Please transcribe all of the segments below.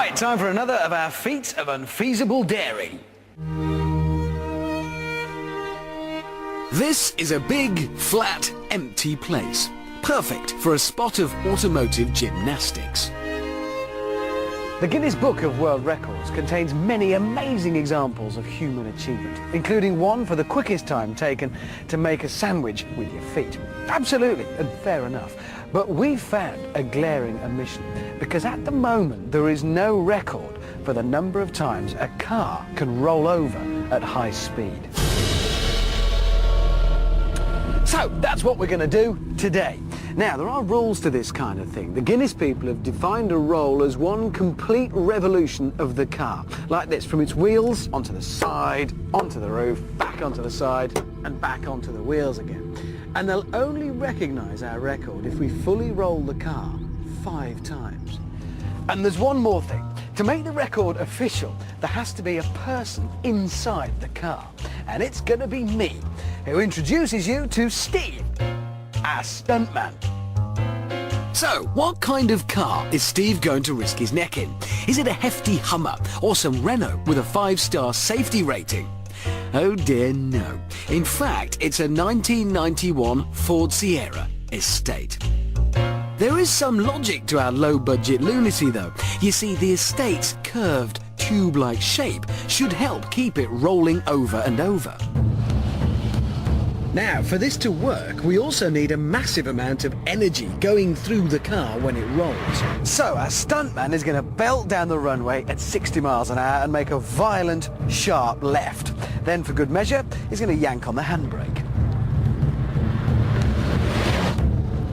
Right, time for another of our feats of unfeasible daring. This is a big, flat, empty place. Perfect for a spot of automotive gymnastics. The Guinness Book of World Records contains many amazing examples of human achievement, including one for the quickest time taken to make a sandwich with your feet. Absolutely, and fair enough. But we found a glaring omission, because at the moment there is no record for the number of times a car can roll over at high speed. So that's what we're going to do today. Now, there are rules to this kind of thing. The Guinness people have defined a roll as one complete revolution of the car. Like this, from its wheels onto the side, onto the roof, back onto the side, and back onto the wheels again. And they'll only recognise our record if we fully roll the car 5 times. And there's one more thing. To make the record official, there has to be a person inside the car. And it's going to be me, who introduces you to Steve, our stuntman. So, what kind of car is Steve going to risk his neck in? Is it a hefty Hummer or some Renault with a 5-star safety rating? Oh dear, no. In fact, it's a 1991 Ford Sierra Estate. There is some logic to our low-budget lunacy, though. You see, the Estate's curved, tube-like shape should help keep it rolling over and over. Now, for this to work, we also need a massive amount of energy going through the car when it rolls. So our stuntman is going to belt down the runway at 60 miles an hour and make a violent, sharp left. Then, for good measure, he's going to yank on the handbrake.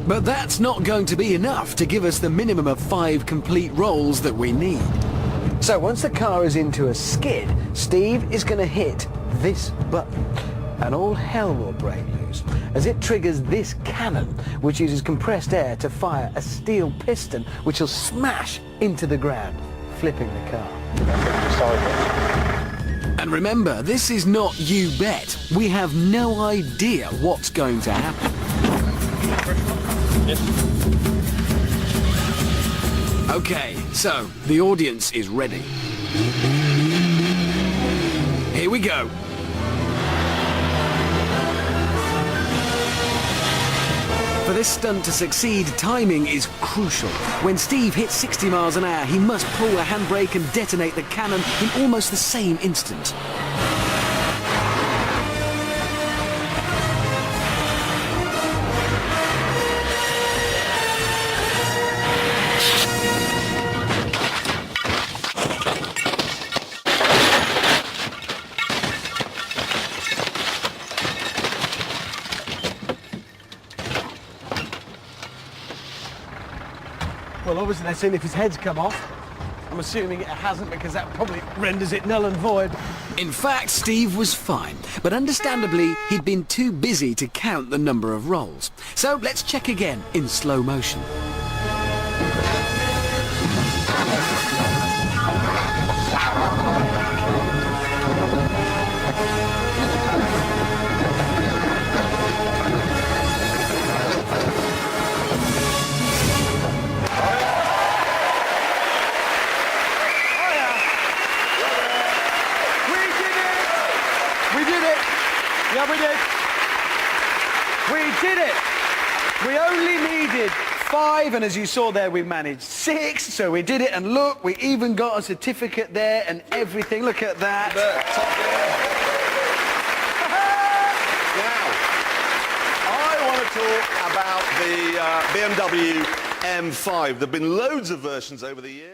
But that's not going to be enough to give us the minimum of 5 complete rolls that we need. So once the car is into a skid, Steve is going to hit this button. And all hell will break loose as it triggers this cannon, which uses compressed air to fire a steel piston which will smash into the ground, flipping the car. And remember, this is not you bet. We have no idea what's going to happen. Okay, so the audience is ready. Here we go. For this stunt to succeed, timing is crucial. When Steve hits 60 miles an hour, he must pull the handbrake and detonate the cannon in almost the same instant. Well, obviously they're seeing if his head's come off. I'm assuming it hasn't, because that probably renders it null and void. In fact, Steve was fine, but understandably he'd been too busy to count the number of rolls. So let's check again in slow motion. Yeah, we did. We did it. We only needed 5, and as you saw there, we managed 6, so we did it, and look, we even got a certificate there and everything. Look at that. Now, I want to talk about the BMW M5. There have been loads of versions over the years.